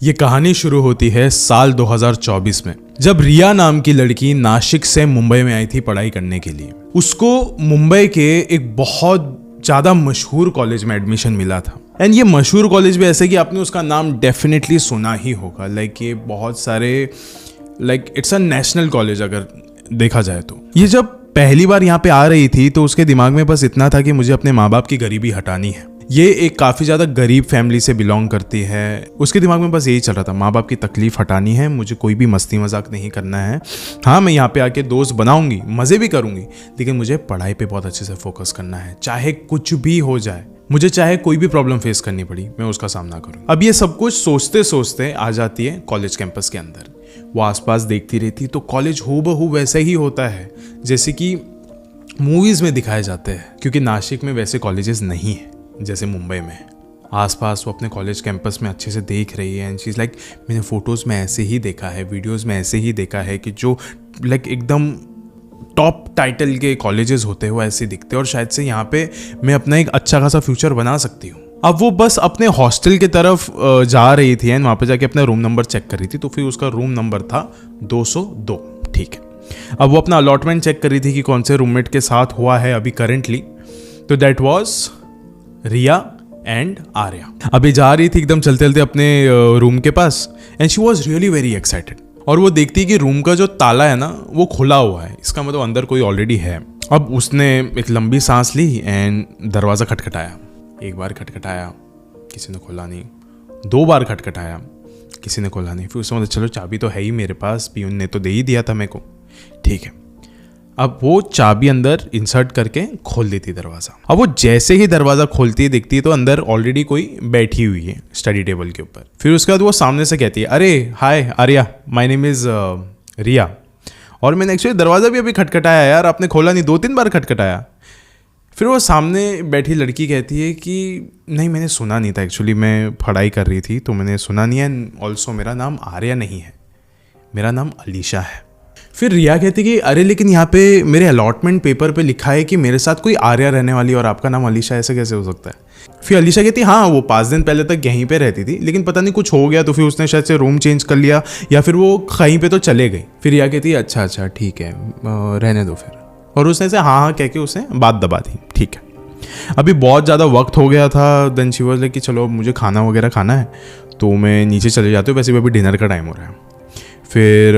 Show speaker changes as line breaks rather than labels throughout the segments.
ये कहानी शुरू होती है साल 2024 में, जब रिया नाम की लड़की नासिक से मुंबई में आई थी पढ़ाई करने के लिए। उसको मुंबई के एक बहुत ज़्यादा मशहूर कॉलेज में एडमिशन मिला था। एंड ये मशहूर कॉलेज भी ऐसे कि आपने उसका नाम डेफिनेटली सुना ही होगा। ये बहुत सारे इट्स अ नेशनल कॉलेज अगर देखा जाए तो। ये जब पहली बार यहाँ पे आ रही थी तो उसके दिमाग में बस इतना था कि मुझे अपने माँ बाप की गरीबी हटानी है। ये एक काफ़ी ज़्यादा गरीब फैमिली से बिलोंग करती है। उसके दिमाग में बस यही चल रहा था, माँ बाप की तकलीफ हटानी है, मुझे कोई भी मस्ती मजाक नहीं करना है। हाँ, मैं यहाँ पे आके दोस्त बनाऊंगी, मज़े भी करूंगी, लेकिन मुझे पढ़ाई पे बहुत अच्छे से फोकस करना है। चाहे कुछ भी हो जाए, मुझे चाहे कोई भी प्रॉब्लम फेस करनी पड़ी, मैं उसका सामना करूँ। अब ये सब कुछ सोचते सोचते आ जाती है कॉलेज कैंपस के अंदर। वो आसपास देखती रहती तो कॉलेज हूबहू वैसा ही होता है जैसे कि मूवीज़ में दिखाए जाते हैं, क्योंकि नासिक में वैसे कॉलेजेस नहीं है जैसे मुंबई में। आसपास वो अपने कॉलेज कैंपस में अच्छे से देख रही है एंड शी इज़ लाइक, मैंने फ़ोटोज़ में ऐसे ही देखा है, वीडियोज़ में ऐसे ही देखा है कि जो एकदम टॉप टाइटल के कॉलेजेस होते हैं वो ऐसे दिखते हैं और शायद से यहाँ पे मैं अपना एक अच्छा खासा फ्यूचर बना सकती हूँ। अब वो बस अपने हॉस्टल की तरफ जा रही थी एंड वहाँ पे जाके अपना रूम नंबर चेक कर रही थी। तो फिर उसका रूम नंबर था 202, ठीक है। अब वो अपना अलॉटमेंट चेक कर रही थी कि कौन से रूममेट के साथ हुआ है अभी करेंटली। तो that was Riya and Arya. अभी जा रही थी एकदम चलते चलते अपने रूम के पास and she was really very excited. और वो देखती कि रूम का जो ताला है ना वो खुला हुआ है, इसका मतलब अंदर कोई ऑलरेडी है। अब उसने एक लंबी सांस ली एंड दरवाज़ा खटखटाया। एक बार खटखटाया, किसी ने खोला नहीं। 2 बार खटखटाया, किसी ने खोला नहीं। फिर उसने बोला चलो चाबी तो है ही मेरे पास, पियून ने तो दे ही दिया था मेरे को, ठीक है। अब वो चाबी अंदर इंसर्ट करके खोल देती दरवाज़ा। अब वो जैसे ही दरवाज़ा खोलती है देखती है तो अंदर ऑलरेडी कोई बैठी हुई है स्टडी टेबल के ऊपर। फिर उसके बाद वो सामने से कहती है, अरे हाय आर्या, माय नेम इज़ रिया, और मैंने एक्चुअली दरवाज़ा भी अभी खटखटाया यार, आपने खोला नहीं, 2-3 बार खटखटाया। फिर वो सामने बैठी लड़की कहती है कि नहीं, मैंने सुना नहीं था, एक्चुअली मैं पढ़ाई कर रही थी तो मैंने सुना नहीं है। ऑल्सो मेरा नाम आर्या नहीं है, मेरा नाम अलीशा है। फिर रिया कहती कि अरे लेकिन यहाँ पे मेरे अलॉटमेंट पेपर पे लिखा है कि मेरे साथ कोई आर्या रहने वाली और आपका नाम अलीशा, ऐसे कैसे हो सकता है। फिर अलीशा कहती हाँ, वो 5 दिन पहले तक यहीं पे रहती थी, लेकिन पता नहीं कुछ हो गया तो फिर उसने शायद से रूम चेंज कर लिया या फिर वो कहीं पे तो चले गई। फिर रिया कहती है अच्छा ठीक है, रहने दो फिर। और उसने से हाँ कह के उसने बात दबा दी, ठीक है। अभी बहुत ज़्यादा वक्त हो गया था। देन शी वाज लाइक कि चलो मुझे खाना वगैरह खाना है तो मैं नीचे चले जाती हूँ, वैसे भी अभी डिनर का टाइम हो रहा है। फिर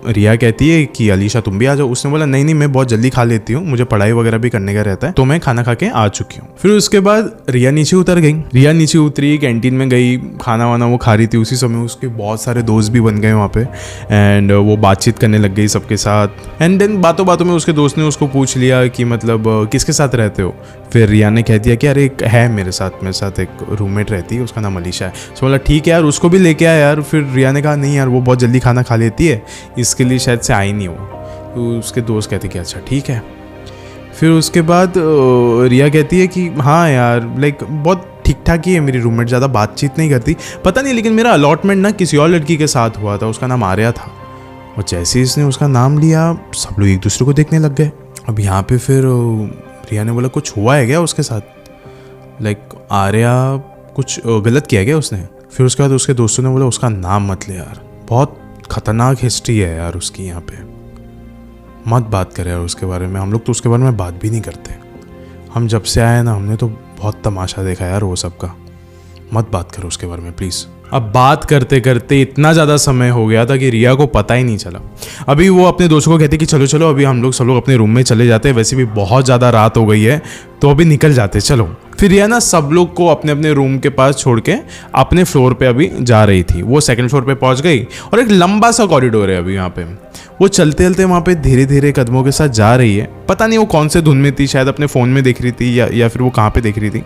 रिया कहती है कि अलीशा तुम भी आ जाओ। उसने बोला नहीं मैं बहुत जल्दी खा लेती हूँ, मुझे पढ़ाई वगैरह भी करने का रहता है, तो मैं खाना खा के आ चुकी हूँ। फिर उसके बाद रिया नीचे उतर गई। रिया नीचे उतरी, कैंटीन में गई, खाना वाना वो खा रही थी। उसी समय उसके बहुत सारे दोस्त भी बन गए वहाँ पे एंड वो बातचीत करने लग गई सबके साथ। एंड देन बातों बातों में उसके दोस्त ने उसको पूछ लिया कि मतलब किसके साथ रहते हो। फिर रिया ने कह दिया कि अरे है मेरे साथ एक रूममेट रहती है, उसका नाम अलीशा है। तो बोला ठीक है यार, उसको भी लेके आया यार। फिर रिया ने कहा नहीं यार, वो बहुत जल्दी खाना खा लेती है, इसके लिए शायद से आई नहीं हो। तो उसके दोस्त कहते कि अच्छा ठीक है। फिर उसके बाद रिया कहती है कि हाँ यार बहुत ठीक ठाक ही है मेरी रूममेट, ज़्यादा बातचीत नहीं करती, पता नहीं लेकिन मेरा अलॉटमेंट ना किसी और लड़की के साथ हुआ था, उसका नाम आर्या था। और जैसे ही इसने उसका नाम लिया सब लोग एक दूसरे को देखने लग गए। अब यहाँ पे फिर रिया ने बोला कुछ हुआ है क्या उसके साथ, आर्या कुछ गलत किया गया उसने। फिर उसके बाद उसके दोस्तों ने बोला उसका नाम मत ले यार, बहुत खतरनाक हिस्ट्री है यार उसकी, यहाँ पे मत बात करे यार उसके बारे में। हम लोग तो उसके बारे में बात भी नहीं करते। हम जब से आए ना हमने तो बहुत तमाशा देखा यार वो सब का, मत बात करो उसके बारे में प्लीज़। अब बात करते करते इतना ज़्यादा समय हो गया था कि रिया को पता ही नहीं चला। अभी वो अपने दोस्तों को कहते कि चलो चलो अभी हम लोग सब लोग अपने रूम में चले जाते हैं, वैसे भी बहुत ज़्यादा रात हो गई है तो अभी निकल जाते चलो। फिर रिया ना सब लोग को अपने अपने रूम के पास छोड़ के अपने फ्लोर पे अभी जा रही थी। वो 2nd फ्लोर पे पहुंच गई और एक लंबा सा कॉरिडोर है अभी यहाँ पे। वो चलते चलते वहाँ पे धीरे धीरे कदमों के साथ जा रही है। पता नहीं वो कौन से धुन में थी, शायद अपने फ़ोन में देख रही थी या फिर वो कहाँ पे देख रही थी,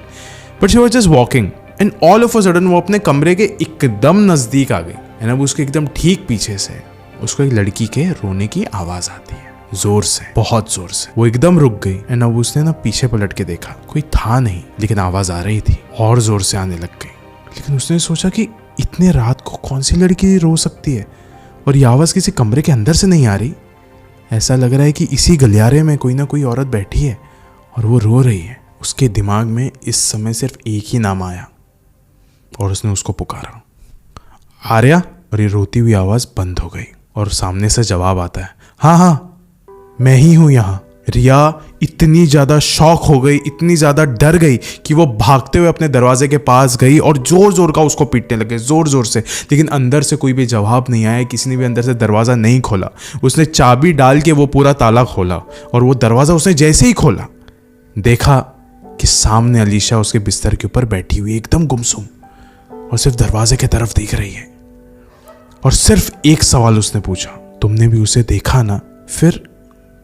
but she was just walking and all of a sudden वो अपने कमरे के एकदम नज़दीक आ गई। एंड अब उसके एकदम ठीक पीछे से उसको एक लड़की के रोने की आवाज़ आती है, जोर से, बहुत जोर से। वो एकदम रुक गई एंड अब उसने ना पीछे पलट के देखा, कोई था नहीं लेकिन आवाज़ आ रही थी और जोर से आने लग गई। लेकिन उसने सोचा कि इतने रात को कौन सी लड़की रो सकती है और ये आवाज़ किसी कमरे के अंदर से नहीं आ रही। ऐसा लग रहा है कि इसी गलियारे में कोई ना कोई औरत बैठी है और वो रो रही है। उसके दिमाग में इस समय सिर्फ एक ही नाम आया और उसने उसको पुकारा, आर्या, और ये रोती हुई आवाज़ बंद हो गई और सामने से जवाब आता है, हाँ हाँ मैं ही हूँ यहाँ। रिया इतनी ज़्यादा शॉक हो गई, इतनी ज़्यादा डर गई कि वो भागते हुए अपने दरवाजे के पास गई और ज़ोर ज़ोर का उसको पीटने लगे, ज़ोर ज़ोर से। लेकिन अंदर से कोई भी जवाब नहीं आया, किसी ने भी अंदर से दरवाज़ा नहीं खोला। उसने चाबी डाल के वो पूरा ताला खोला और वो दरवाज़ा उसने जैसे ही खोला, देखा कि सामने अलीशा उसके बिस्तर के ऊपर बैठी हुई एकदम गुमसुम और सिर्फ दरवाजे की तरफ देख रही है। और सिर्फ एक सवाल उसने पूछा, तुमने भी उसे देखा ना? फिर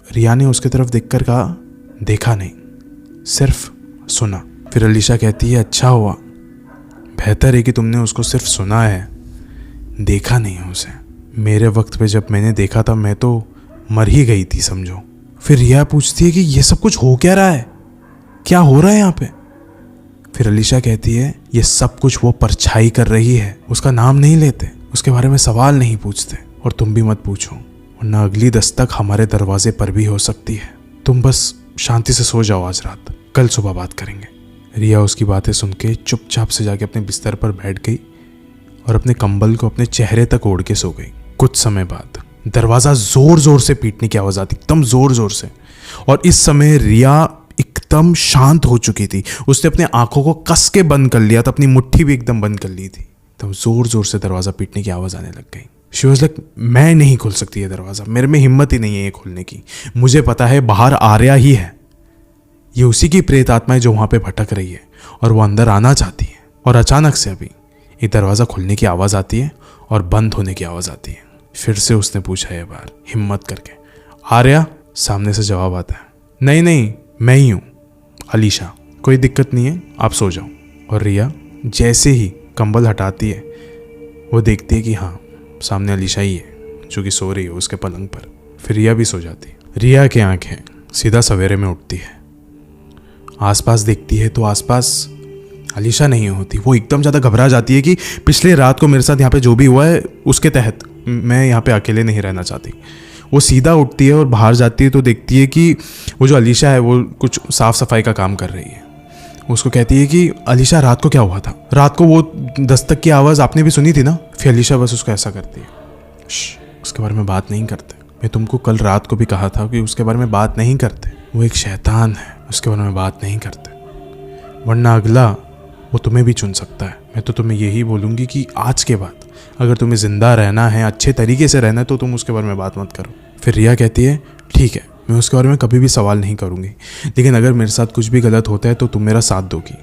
रिया ने उसके तरफ देखकर कहा, देखा नहीं, सिर्फ सुना। फिर अलीशा कहती है, अच्छा हुआ, बेहतर है कि तुमने उसको सिर्फ सुना है, देखा नहीं है उसे। मेरे वक्त पे जब मैंने देखा था मैं तो मर ही गई थी समझो। फिर रिया पूछती है कि ये सब कुछ हो क्या रहा है, क्या हो रहा है यहाँ पे? फिर अलीशा कहती है, ये सब कुछ वो परछाई कर रही है, उसका नाम नहीं लेते, उसके बारे में सवाल नहीं पूछते, और तुम भी मत पूछो वरना अगली दस्तक हमारे दरवाजे पर भी हो सकती है। तुम बस शांति से सो जाओ आज रात, कल सुबह बात करेंगे। रिया उसकी बातें सुन के चुपचाप से जाके अपने बिस्तर पर बैठ गई और अपने कंबल को अपने चेहरे तक ओढ़ के सो गई। कुछ समय बाद दरवाज़ा जोर जोर से पीटने की आवाज़ आती, एकदम जोर जोर से। और इस समय रिया एकदम शांत हो चुकी थी, उसने अपने आंखों को कस के बंद कर लिया था, अपनी मुट्ठी भी एकदम बंद कर ली थी। तो जोर जोर से दरवाज़ा पीटने की आवाज़ आने लग गई। शी वाज लाइक, मैं नहीं खोल सकती ये दरवाज़ा, मेरे में हिम्मत ही नहीं है ये खोलने की। मुझे पता है बाहर आर्या ही है, ये उसी की प्रेत आत्मा है जो वहाँ पे भटक रही है और वो अंदर आना चाहती है। और अचानक से अभी ये दरवाज़ा खुलने की आवाज़ आती है और बंद होने की आवाज़ आती है। फिर से उसने पूछा ये बार हिम्मत करके, आर्या? सामने से जवाब आता है, नहीं नहीं मैं ही हूँ, अलीशा, कोई दिक्कत नहीं है, आप सो जाओ। और रिया जैसे ही कंबल हटाती है वो देखती है कि हाँ सामने अलीशा ही है जो कि सो रही है उसके पलंग पर। फिर रिया भी सो जाती है। रिया की आंखें सीधा सवेरे में उठती है, आसपास देखती है तो आसपास अलीशा नहीं होती। वो एकदम ज़्यादा घबरा जाती है कि पिछले रात को मेरे साथ यहाँ पे जो भी हुआ है उसके तहत मैं यहाँ पे अकेले नहीं रहना चाहती। वो सीधा उठती है और बाहर जाती है तो देखती है कि वो जो अलीशा है वो कुछ साफ़ सफाई का काम कर रही है। उसको कहती है कि अलीशा रात को क्या हुआ था? रात को वो दस्तक की आवाज़ आपने भी सुनी थी ना? फिर अलीशा बस उसको ऐसा करती है, उसके बारे में बात नहीं करते, मैं तुमको कल रात को भी कहा था कि उसके बारे में बात नहीं करते, वो एक शैतान है, उसके बारे में बात नहीं करते, वरना अगला वो तुम्हें भी चुन सकता है। मैं तो तुम्हें यही बोलूँगी कि आज के बाद अगर तुम्हें ज़िंदा रहना है, अच्छे तरीके से रहना है, तो तुम उसके बारे में बात मत करो। फिर रिया कहती है, ठीक है, मैं उसके बारे में कभी भी सवाल नहीं करूँगी, लेकिन अगर मेरे साथ कुछ भी गलत होता है तो तुम मेरा साथ दोगी,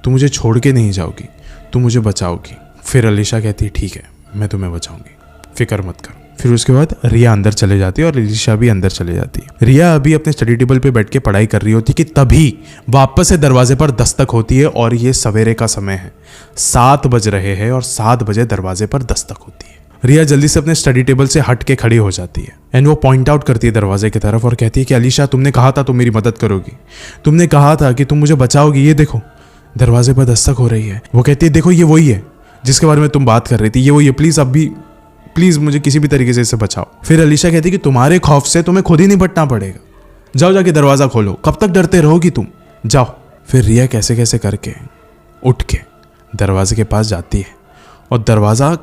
तुम मुझे छोड़ के नहीं जाओगी, तुम मुझे बचाओगी। फिर अलीशा कहती है, ठीक है मैं तुम्हें बचाऊँगी, फिक्र मत करो। फिर उसके बाद रिया अंदर चले जाती है और अलीशा भी अंदर चले जाती है। रिया अभी अपने स्टडी टेबल पे बैठ के पढ़ाई कर रही होती कि तभी वापस से दरवाजे पर दस्तक होती है और ये सवेरे का समय है, 7 बज रहे हैं और 7 बजे दरवाजे पर दस्तक होती है। रिया जल्दी से अपने स्टडी टेबल से हट के खड़ी हो जाती है एंड वो पॉइंट आउट करती है दरवाजे की तरफ और कहती है कि अलीशा तुमने कहा था तुम मेरी मदद करोगी, तुमने कहा था कि तुम मुझे बचाओगी, ये देखो दरवाजे पर दस्तक हो रही है। वो कहती है, देखो ये वही है जिसके बारे में तुम बात कर रही थी, ये वही है, प्लीज़ अब भी प्लीज़ मुझे किसी भी तरीके से इससे बचाओ। फिर अलीशा कहती है कि तुम्हारे खौफ से तुम्हें खुद ही निपटना पड़ेगा, जाओ जाके दरवाज़ा खोलो, कब तक डरते रहोगी तुम, जाओ। फिर रिया कैसे कैसे करके उठ के दरवाजे के पास जाती है और दरवाज़ा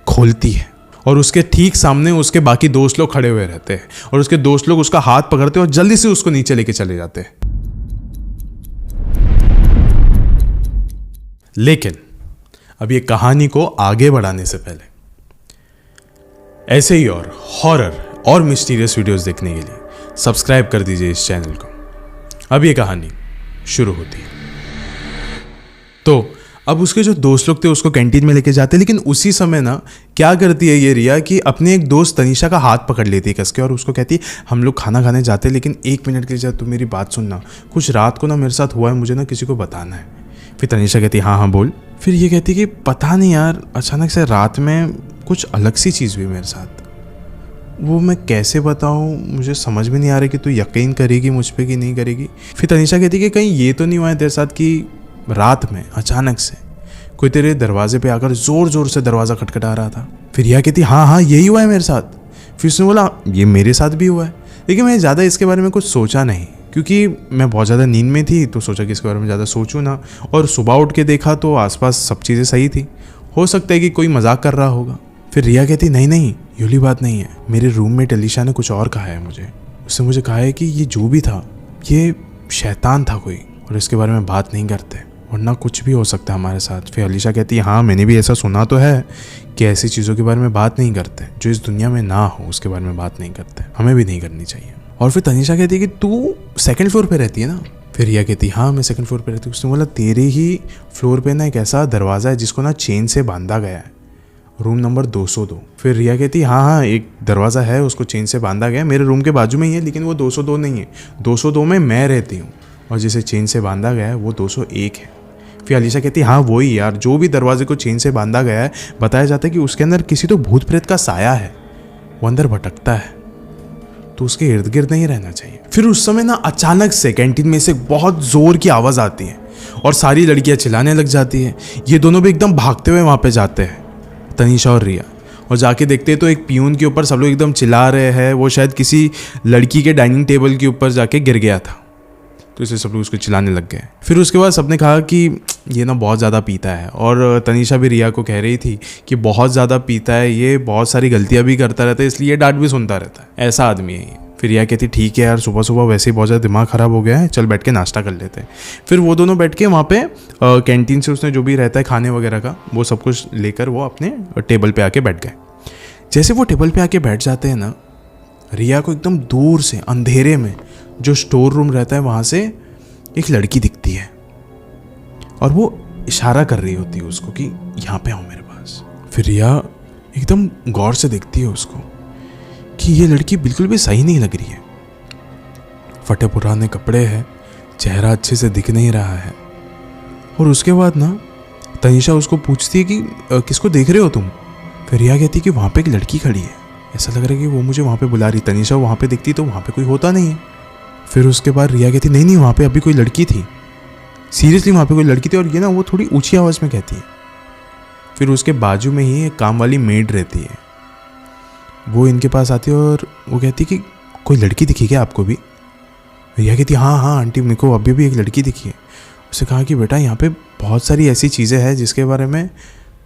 खोलती है और उसके ठीक सामने उसके बाकी दोस्त लोग खड़े हुए रहते हैं और उसके दोस्त लोग उसका हाथ पकड़ते हैं और जल्दी से उसको नीचे लेके चले जाते हैं। लेकिन अब ये कहानी को आगे बढ़ाने से पहले ऐसे ही और हॉरर और मिस्टीरियस वीडियोस देखने के लिए सब्सक्राइब कर दीजिए इस चैनल को। अब ये कहानी शुरू होती है। तो अब उसके जो दोस्त लोग थे उसको कैंटीन में लेके जाते, लेकिन उसी समय ना क्या करती है ये रिया कि अपने एक दोस्त तनीषा का हाथ पकड़ लेती है कस के और उसको कहती है, हम लोग खाना खाने जाते हैं लेकिन 1 मिनट के लिए तुम मेरी बात सुनना, कुछ रात को ना मेरे साथ हुआ है, मुझे ना किसी को बताना है। फिर तनीषा कहती है, हाँ हाँ बोल। फिर ये कहती है कि पता नहीं यार, अचानक से रात में कुछ अलग सी चीज़ हुई मेरे साथ, वो मैं कैसे बताऊँ, मुझे समझ में नहीं आ रही कि तू यकीन करेगी मुझ पर कि नहीं करेगी। फिर तनीषा कहती है कि कहीं ये तो नहीं हुआ है तेरे साथ कि रात में अचानक से कोई तेरे दरवाजे पे आकर ज़ोर ज़ोर से दरवाज़ा खटखटा रहा था। फिर यह कहती हाँ हाँ यही हुआ है मेरे साथ। फिर उसने बोला ये मेरे साथ भी हुआ है, लेकिन मैं ज़्यादा इसके बारे में कुछ सोचा नहीं क्योंकि मैं बहुत ज़्यादा नींद में थी, तो सोचा कि इसके बारे में ज़्यादा सोचूं ना। और सुबह उठ के देखा तो आसपास सब चीज़ें सही थी हो सकता है कि कोई मजाक कर रहा होगा। फिर रिया कहती नहीं नहीं ये वाली बात नहीं है, मेरे रूममेट अलीशा ने कुछ और कहा है मुझे। उसने मुझे कहा है कि ये जो भी था ये शैतान था कोई, और इसके बारे में बात नहीं करते वरना कुछ भी हो सकता है हमारे साथ। फिर अलीशा कहती है हाँ मैंने भी ऐसा सुना तो है कि ऐसी चीज़ों के बारे में बात नहीं करते, जो इस दुनिया में ना हो उसके बारे में बात नहीं करते, हमें भी नहीं करनी चाहिए। और फिर तनीषा कहती है कि तू सेकंड फ्लोर पे रहती है ना। फिर रिया कहती है हाँ मैं सेकंड फ्लोर पे रहती हूँ। उसने बोला तेरे ही फ्लोर पे ना एक ऐसा दरवाज़ा है जिसको ना चेन से बांधा गया है, रूम नंबर 202। फिर रिया कहती हाँ हाँ एक दरवाज़ा है उसको चेन से बांधा गया है, मेरे रूम के बाजू में ही है, लेकिन वो 202 नहीं है, 202 में मैं रहती हूँ और जिसे चेन से बांधा गया है वो 201 है। फिर अलीशा कहती हाँ वही यार, जो भी दरवाजे को चेन से बांधा गया है बताया जाता है कि उसके अंदर किसी तो भूत प्रेत का साया है, वो अंदर भटकता है, तो उसके इर्द गिर्द नहीं रहना चाहिए। फिर उस समय ना अचानक से कैंटीन में से बहुत जोर की आवाज़ आती है और सारी लड़कियां चिल्लाने लग जाती है। ये दोनों भी एकदम भागते हुए वहाँ पे जाते हैं, तनीषा और रिया, और जाके देखते हैं तो एक पियून के ऊपर सब लोग एकदम चिल्ला रहे हैं। वो शायद किसी लड़की के डाइनिंग टेबल के ऊपर जाके गिर गया था, तो इसे सब लोग उसको चिल्लाने लग गए। फिर उसके बाद सबने कहा कि ये ना बहुत ज़्यादा पीता है, और तनीषा भी रिया को कह रही थी कि बहुत ज़्यादा पीता है ये, बहुत सारी गलतियाँ भी करता रहता है, इसलिए डांट भी सुनता रहता है, ऐसा आदमी है ये। फिर रिया कहती ठीक है यार, सुबह सुबह वैसे ही बहुत ज़्यादा दिमाग ख़राब हो गया है, चल बैठ के नाश्ता कर लेते हैं। फिर वो दोनों बैठ के वहाँ पे कैंटीन से उसने जो भी रहता है खाने वगैरह का वो सब कुछ लेकर वो अपने टेबल पे आके बैठ गए। जैसे वो टेबल पे आके बैठ जाते हैं ना, रिया को एकदम दूर से अंधेरे में जो स्टोर रूम रहता है वहाँ से एक लड़की दिखती है और वो इशारा कर रही होती है उसको कि यहाँ पे आओ मेरे पास। फिर रिया एकदम गौर से देखती है उसको कि ये लड़की बिल्कुल भी सही नहीं लग रही है, फटे पुराने कपड़े हैं, चेहरा अच्छे से दिख नहीं रहा है। और उसके बाद ना तनीषा उसको पूछती है कि किसको देख रहे हो तुम। फिर रिया कहती है कि वहाँ पे एक लड़की खड़ी है, ऐसा लग रहा है कि वो मुझे वहाँ पे बुला रही। तनीषा वहाँ पे दिखती तो वहाँ पे कोई होता नहीं है। फिर उसके बाद रिया कहती नहीं नहीं वहाँ पे अभी कोई लड़की थी, सीरियसली वहाँ पे कोई लड़की थी, और ये ना वो थोड़ी ऊंची आवाज़ में कहती है। फिर उसके बाजू में ही एक काम वाली मेड रहती है, वो इनके पास आती है और वो कहती कि कोई लड़की दिखी क्या आपको भी। रिया कहती हाँ हाँ आंटी मेरे को अभी भी एक लड़की दिखी है। उसने कहा कि बेटा यहाँ पे बहुत सारी ऐसी चीज़ें हैं जिसके बारे में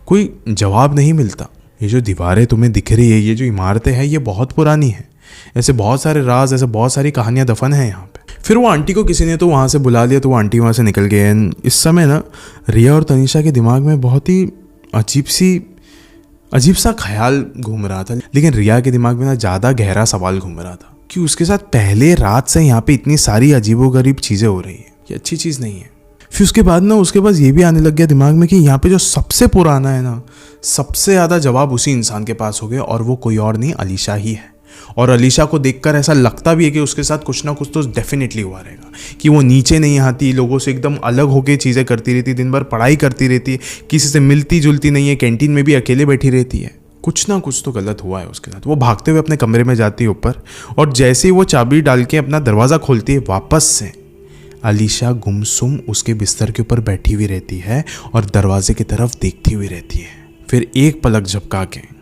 कोई जवाब नहीं मिलता, ये जो दीवारें तुम्हें दिख रही है, ये जो इमारतें हैं ये बहुत पुरानी है, ऐसे बहुत सारे राज, ऐसे बहुत सारी कहानियां दफन हैं यहाँ पे। फिर वो आंटी को किसी ने तो वहाँ से बुला लिया, तो वो आंटी वहाँ से निकल गए। इस समय ना रिया और तनीषा के दिमाग में बहुत ही अजीब सा ख्याल घूम रहा था, लेकिन रिया के दिमाग में ना ज़्यादा गहरा सवाल घूम रहा था कि उसके साथ पहले रात से यहाँ पे इतनी सारी अजीबोगरीब चीज़ें हो रही है, ये अच्छी चीज़ नहीं है। फिर उसके बाद ना उसके पास ये भी आने लग गया दिमाग में कि यहाँ पे जो सबसे पुराना है ना, सबसे ज़्यादा जवाब उसी इंसान के पास हो गए, और वो कोई और नहीं अलीशा ही है। और अलीशा को देखकर ऐसा लगता भी है कि उसके साथ कुछ ना कुछ तो डेफिनेटली हुआ रहेगा, कि वो नीचे नहीं आती, लोगों से एकदम अलग होकर चीज़ें करती रहती, दिन भर पढ़ाई करती रहती, किसी से मिलती जुलती नहीं है, कैंटीन में भी अकेले बैठी रहती है। कुछ ना कुछ तो गलत हुआ है उसके साथ। वो भागते हुए अपने कमरे में जाती है ऊपर, और जैसे ही वो चाबी डाल के अपना दरवाज़ा खोलती है वापस से, अलीशा गुमसुम उसके बिस्तर के ऊपर बैठी हुई रहती है और दरवाजे की तरफ देखती हुई रहती है। फिर एक पलक झपका के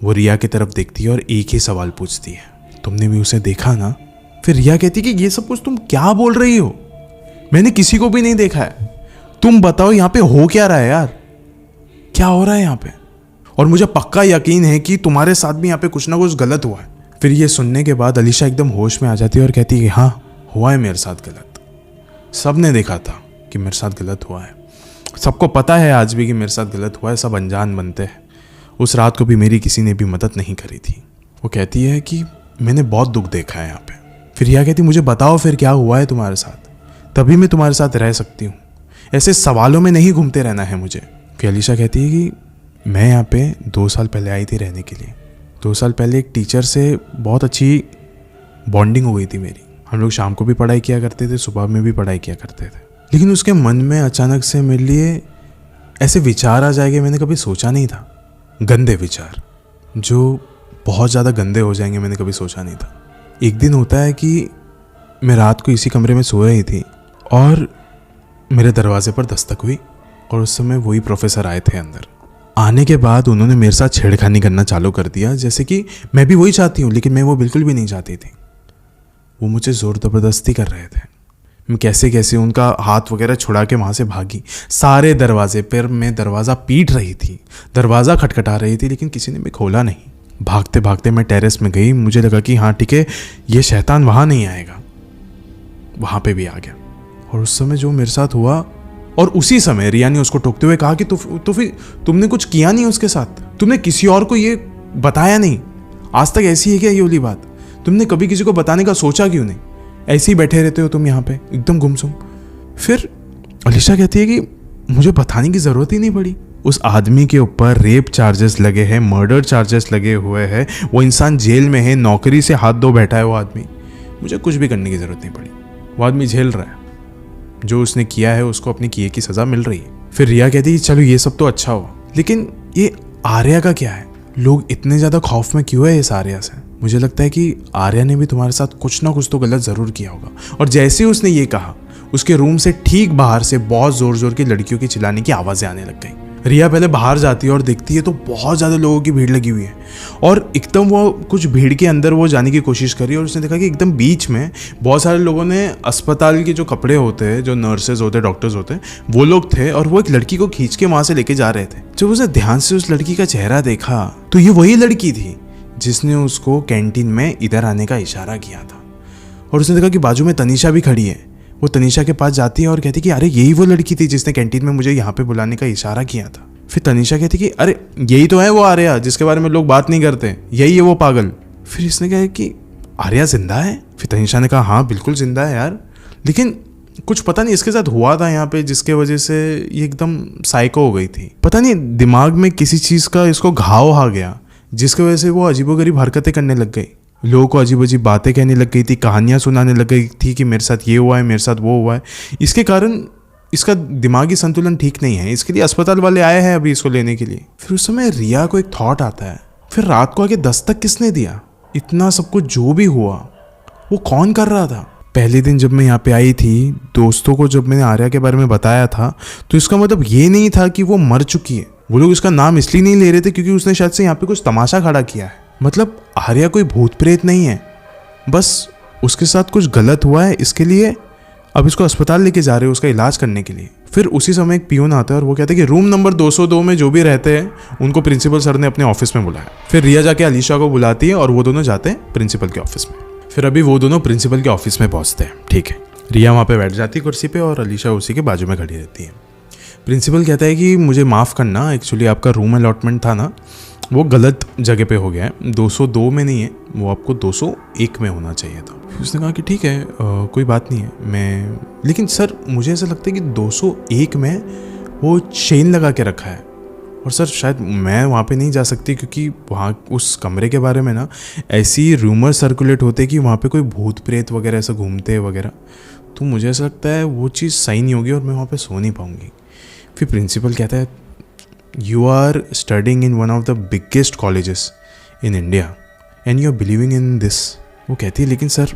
वो रिया की तरफ देखती है और एक ही सवाल पूछती है, तुमने भी उसे देखा ना। फिर रिया कहती है कि ये सब कुछ तुम क्या बोल रही हो, मैंने किसी को भी नहीं देखा है, तुम बताओ यहाँ पे हो क्या रहा है यार, क्या हो रहा है यहाँ पे, और मुझे पक्का यकीन है कि तुम्हारे साथ भी यहाँ पे कुछ ना कुछ गलत हुआ है। फिर ये सुनने के बाद अलीशा एकदम होश में आ जाती है और कहती है कि हाँ हुआ है मेरे साथ गलत, सब ने देखा था कि मेरे साथ गलत हुआ है, सबको पता है आज भी कि मेरे साथ गलत हुआ है, सब अनजान बनते हैं। उस रात को भी मेरी किसी ने भी मदद नहीं करी थी। वो कहती है कि मैंने बहुत दुख देखा है यहाँ पे। फिर रिया कहती मुझे बताओ फिर क्या हुआ है तुम्हारे साथ, तभी मैं तुम्हारे साथ रह सकती हूँ, ऐसे सवालों में नहीं घूमते रहना है मुझे। फिर अलीशा कहती है कि मैं यहाँ पे 2 साल पहले आई थी रहने के लिए। 2 साल पहले एक टीचर से बहुत अच्छी बॉन्डिंग हो गई थी मेरी, हम लोग शाम को भी पढ़ाई किया करते थे, सुबह में भी पढ़ाई किया करते थे। लेकिन उसके मन में अचानक से मेरे लिए ऐसे विचार आ जाएंगे, मैंने कभी सोचा नहीं था, गंदे विचार जो बहुत ज़्यादा गंदे हो जाएंगे, मैंने कभी सोचा नहीं था। एक दिन होता है कि मैं रात को इसी कमरे में सो रही थी और मेरे दरवाजे पर दस्तक हुई, और उस समय वही प्रोफेसर आए थे अंदर। आने के बाद उन्होंने मेरे साथ छेड़खानी करना चालू कर दिया, जैसे कि मैं भी वही चाहती हूँ, लेकिन मैं वो बिल्कुल भी नहीं चाहती थी। वो मुझे ज़ोर ज़बरदस्ती कर रहे थे। कैसे कैसे उनका हाथ वगैरह छुड़ा के वहाँ से भागी। सारे दरवाजे पर मैं दरवाज़ा पीट रही थी, दरवाज़ा खटखटा रही थी, लेकिन किसी ने भी खोला नहीं। भागते भागते मैं टेरेस में गई। मुझे लगा कि हाँ ठीक है, ये शैतान वहाँ नहीं आएगा। वहाँ पे भी आ गया। और उस समय जो मेरे साथ हुआ, और उसी समय रिया ने उसको टोकते हुए कहा कि तो फिर तुमने कुछ किया नहीं उसके साथ, तुमने किसी और को ये बताया नहीं। आज तक ऐसी है क्या ये वाली बात? तुमने कभी किसी को बताने का सोचा क्यों नहीं? ऐसे ही बैठे रहते हो तुम यहाँ पे एकदम गुमसुम। फिर अलीशा कहती है कि मुझे बताने की ज़रूरत ही नहीं पड़ी। उस आदमी के ऊपर रेप चार्जेस लगे हैं, मर्डर चार्जेस लगे हुए हैं, वो इंसान जेल में है, नौकरी से हाथ धो बैठा है वो आदमी। मुझे कुछ भी करने की ज़रूरत नहीं पड़ी। वो आदमी झेल रहा है, जो उसने किया है उसको अपने किए की सज़ा मिल रही है। फिर रिया कहती है चलो ये सब तो अच्छा हुआ, लेकिन ये आर्या का क्या है? लोग इतने ज़्यादा खौफ में क्यों है इस आर्या से? मुझे लगता है कि आर्या ने भी तुम्हारे साथ कुछ ना कुछ तो गलत ज़रूर किया होगा। और जैसे ही उसने ये कहा, उसके रूम से ठीक बाहर से बहुत ज़ोर ज़ोर की लड़कियों की चिल्लाने की आवाज़ें आने लग गई। रिया पहले बाहर जाती है और देखती है तो बहुत ज़्यादा लोगों की भीड़ लगी हुई है, और एकदम वो कुछ भीड़ के अंदर वो जाने की कोशिश करी, और उसने देखा कि एकदम बीच में बहुत सारे लोगों ने अस्पताल के जो कपड़े होते हैं, जो नर्सेज होते हैं, डॉक्टर्स होते हैं, वो लोग थे, और वो एक लड़की को खींच के वहाँ से लेके जा रहे थे। जब उसने ध्यान से उस लड़की का चेहरा देखा तो ये वही लड़की थी जिसने उसको कैंटीन में इधर आने का इशारा किया था। और उसने देखा कि बाजू में तनीषा भी खड़ी है। वो तनीषा के पास जाती है और कहती कि अरे यही वो लड़की थी जिसने कैंटीन में मुझे यहाँ पे बुलाने का इशारा किया था। फिर तनीषा कहती कि अरे यही तो है वो आर्या जिसके बारे में लोग बात नहीं करते, यही है वो पागल। फिर इसने कहा कि आर्या जिंदा है? फिर तनीषा ने कहा हाँ बिल्कुल जिंदा है यार, लेकिन कुछ पता नहीं इसके साथ हुआ था यहाँ पे जिसके वजह से ये एकदम साइको हो गई थी। पता नहीं दिमाग में किसी चीज़ का इसको घाव आ गया जिसकी वजह से वो अजीबोगरीब हरकतें करने लग गई, लोगों को अजीब अजीब बातें कहने लग गई थी, कहानियाँ सुनाने लग गई थी कि मेरे साथ ये हुआ है, मेरे साथ वो हुआ है। इसके कारण इसका दिमागी संतुलन ठीक नहीं है। इसके लिए अस्पताल वाले आए हैं अभी इसको लेने के लिए। फिर उस समय रिया को एक थॉट आता है, फिर रात को आके दस्तक किसने दिया? इतना सब कुछ जो भी हुआ वो कौन कर रहा था? पहले दिन जब मैं यहाँ पे आई थी, दोस्तों को जब मैंने आर्या के बारे में बताया था, तो इसका मतलब ये नहीं था कि वो मर चुकी है। वो लोग इसका नाम इसलिए नहीं ले रहे थे क्योंकि उसने शायद से यहाँ पे कुछ तमाशा खड़ा किया है। मतलब आर्या कोई भूत प्रेत नहीं है, बस उसके साथ कुछ गलत हुआ है, इसके लिए अब इसको अस्पताल लेके जा रहे हो उसका इलाज करने के लिए। फिर उसी समय एक पियून आता है और वो कहता है कि रूम नंबर 202 में जो भी रहते हैं उनको प्रिंसिपल सर ने अपने ऑफिस में बुलाया। फिर रिया जाके अलीशा को बुलाती है और वो दोनों जाते हैं प्रिंसिपल के ऑफिस में। फिर अभी वो दोनों प्रिंसिपल के ऑफिस में पहुंचते हैं। ठीक है, रिया वहाँ पे बैठ जाती है कुर्सी पे और अलीशा उसी के बाजू में खड़ी रहती है। प्रिंसिपल कहता है कि मुझे माफ़ करना, एक्चुअली आपका रूम अलॉटमेंट था ना, वो गलत जगह पे हो गया है, 202 में नहीं है, वो आपको 201 में होना चाहिए था। उसने कहा कि ठीक है कोई बात नहीं है, मैं लेकिन सर मुझे ऐसा लगता है कि 201 में वो चेन लगा के रखा है, और सर शायद मैं वहाँ पे नहीं जा सकती क्योंकि वहाँ उस कमरे के बारे में ना ऐसी रूमर सर्कुलेट होते कि वहाँ पे कोई भूत प्रेत वगैरह ऐसा घूमते हैं वगैरह, तो मुझे ऐसा लगता है वो चीज़ सही नहीं होगी और मैं वहाँ पे सो नहीं पाऊँगी। फिर प्रिंसिपल कहता है you are studying in one of the biggest colleges in India and you are believing in this. वो कहती है लेकिन सर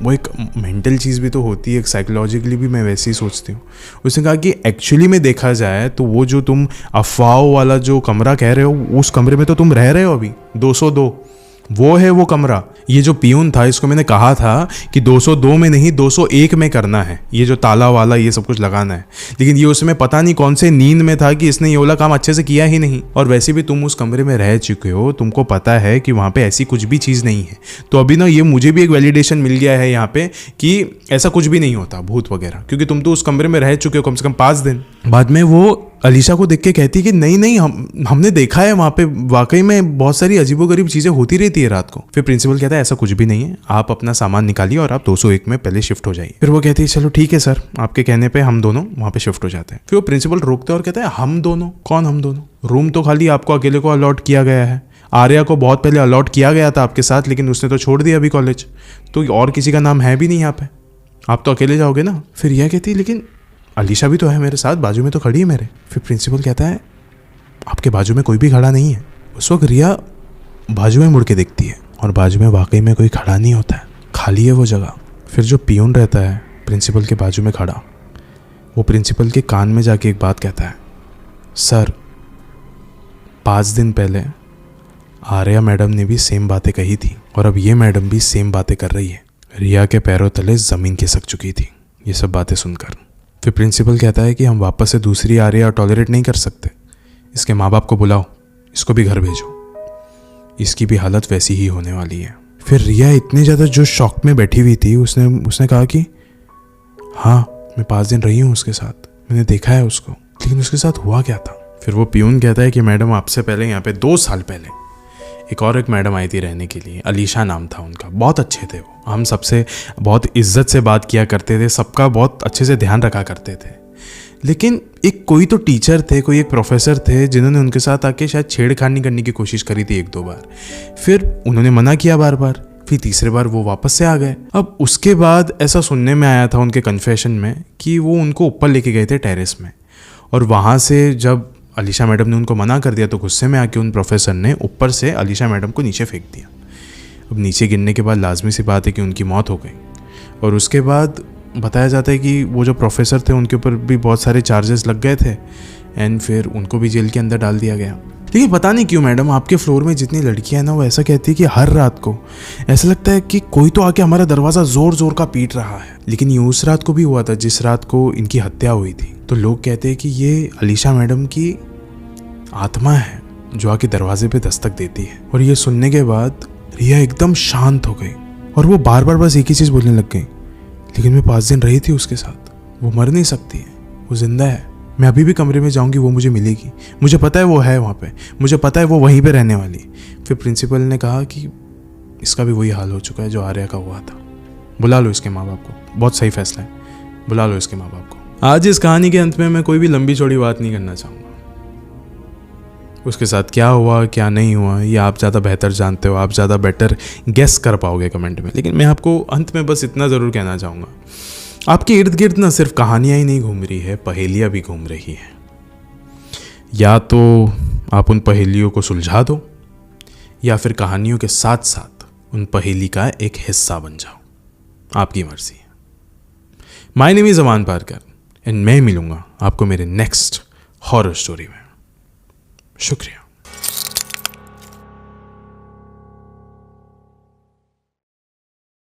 वो एक मेंटल चीज़ भी तो होती है, एक साइकोलॉजिकली भी मैं वैसे ही सोचती हूँ। उसने कहा कि एक्चुअली में देखा जाए तो वो जो तुम अफवाहों वाला जो कमरा कह रहे हो उस कमरे में तो तुम रह रहे हो अभी, 202 वो है वो कमरा। ये जो पियून था इसको मैंने कहा था कि 202 में नहीं 201 में करना है, ये जो ताला वाला ये सब कुछ लगाना है, लेकिन ये उसमें पता नहीं कौन से नींद में था कि इसने ये वाला काम अच्छे से किया ही नहीं। और वैसे भी तुम उस कमरे में रह चुके हो, तुमको पता है कि वहाँ पे ऐसी कुछ भी चीज़ नहीं है। तो अभी ना ये मुझे भी एक वैलिडेशन मिल गया है यहाँ पे कि ऐसा कुछ भी नहीं होता भूत वगैरह, क्योंकि तुम तो उस कमरे में रह चुके हो कम से कम 5 दिन। बाद में वो अलीशा को देख के कहती कि नहीं हमने देखा है वहाँ पे वाकई में बहुत सारी अजीबोगरीब चीज़ें होती रहती है रात को। फिर प्रिंसिपल कहता है ऐसा कुछ भी नहीं है, आप अपना सामान निकालिए और आप 201 में पहले शिफ्ट हो जाइए। फिर वो कहती है चलो ठीक है सर, आपके कहने पे हम दोनों वहाँ पे शिफ्ट हो जाते हैं। फिर वो प्रिंसिपल रोकते हैं और कहता है हम दोनों? कौन हम दोनों? रूम तो खाली आपको अकेले को अलॉट किया गया है, आर्या को बहुत पहले अलॉट किया गया था आपके साथ, लेकिन उसने तो छोड़ दिया अभी कॉलेज, तो और किसी का नाम है भी नहीं यहाँ पे, आप तो अकेले जाओगे ना। फिर यह कहती है लेकिन अलीशा भी तो है मेरे साथ, बाजू में तो खड़ी है मेरे। फिर प्रिंसिपल कहता है आपके बाजू में कोई भी खड़ा नहीं है। उस वक्त रिया बाजू में मुड़ के देखती है और बाजू में वाकई में कोई खड़ा नहीं होता है, खाली है वो जगह। फिर जो पियून रहता है प्रिंसिपल के बाजू में खड़ा, वो प्रिंसिपल के कान में जाके एक बात कहता है, सर 5 दिन पहले आर्या मैडम ने भी सेम बातें कही थी और अब ये मैडम भी सेम बातें कर रही है। रिया के पैरों तले ज़मीन खिसक चुकी थी। ये सब बातें सुनकर फिर प्रिंसिपल कहता है कि हम वापस से दूसरी आर्या टॉलरेट नहीं कर सकते, इसके माँ बाप को बुलाओ, इसको भी घर भेजो, इसकी भी हालत वैसी ही होने वाली है। फिर रिया इतनी ज़्यादा जो शॉक में बैठी हुई थी, उसने कहा कि हाँ मैं 5 दिन रही हूँ उसके साथ, मैंने देखा है उसको, लेकिन उसके साथ हुआ क्या था। फिर वो पियून कहता है कि मैडम आपसे पहले यहाँ पे 2 साल पहले एक मैडम आई थी रहने के लिए, अलीशा नाम था उनका, बहुत अच्छे थे वो, हम सबसे बहुत इज्जत से बात किया करते थे, सबका बहुत अच्छे से ध्यान रखा करते थे। लेकिन एक कोई तो टीचर थे, कोई एक प्रोफेसर थे जिन्होंने उनके साथ आके शायद छेड़खानी करने की कोशिश करी थी 1-2 बार, फिर उन्होंने मना किया बार बार, फिर तीसरे बार वो वापस से आ गए। अब उसके बाद ऐसा सुनने में आया था उनके कन्फेशन में कि वो उनको ऊपर लेके गए थे टेरेस में, और वहाँ से जब अलीशा मैडम ने उनको मना कर दिया तो गुस्से में आके उन प्रोफेसर ने ऊपर से अलीशा मैडम को नीचे फेंक दिया। अब नीचे गिरने के बाद लाजमी सी बात है कि उनकी मौत हो गई, और उसके बाद बताया जाता है कि वो जो प्रोफेसर थे उनके ऊपर भी बहुत सारे चार्जेस लग गए थे, एंड फिर उनको भी जेल के अंदर डाल दिया गया। लेकिन पता नहीं क्यों मैडम, आपके फ्लोर में जितनी लड़कियां हैं ना, वो ऐसा कहती है कि हर रात को ऐसा लगता है कि कोई तो आके हमारा दरवाज़ा ज़ोर ज़ोर का पीट रहा है। लेकिन ये उस रात को भी हुआ था जिस रात को इनकी हत्या हुई थी। तो लोग कहते हैं कि ये अलीशा मैडम की आत्मा है जो आके दरवाजे पे दस्तक देती है। और ये सुनने के बाद रिया एकदम शांत हो गई, और वो बार बार बस एक ही चीज़ बोलने लग गई, लेकिन मैं 5 दिन रही थी उसके साथ, वो मर नहीं सकती है, वो जिंदा है, मैं अभी भी कमरे में जाऊंगी वो मुझे मिलेगी, मुझे पता है वो है वहाँ पे, मुझे पता है वो वहीं पे रहने वाली। फिर प्रिंसिपल ने कहा कि इसका भी वही हाल हो चुका है जो आर्या का हुआ था, बुला लो इसके माँ बाप को, बहुत सही फैसला है, बुला लो इसके माँ बाप को। आज इस कहानी के अंत में मैं कोई भी लंबी चौड़ी बात नहीं करना चाहूँगा। उसके साथ क्या हुआ क्या नहीं हुआ ये आप ज़्यादा बेहतर जानते हो, आप ज़्यादा बेटर गेस कर पाओगे कमेंट में। लेकिन मैं आपको अंत में बस इतना ज़रूर कहना चाहूँगा, आपके इर्द गिर्द ना सिर्फ कहानियाँ ही नहीं घूम रही है, पहेलियाँ भी घूम रही हैं। या तो आप उन पहेलियों को सुलझा दो, या फिर कहानियों के साथ साथ उन पहेली का एक हिस्सा बन जाओ, आपकी मर्जी है। My name is Aman Parkar, and मैं मिलूँगा आपको मेरे नेक्स्ट हॉरर स्टोरी में। शुक्रिया।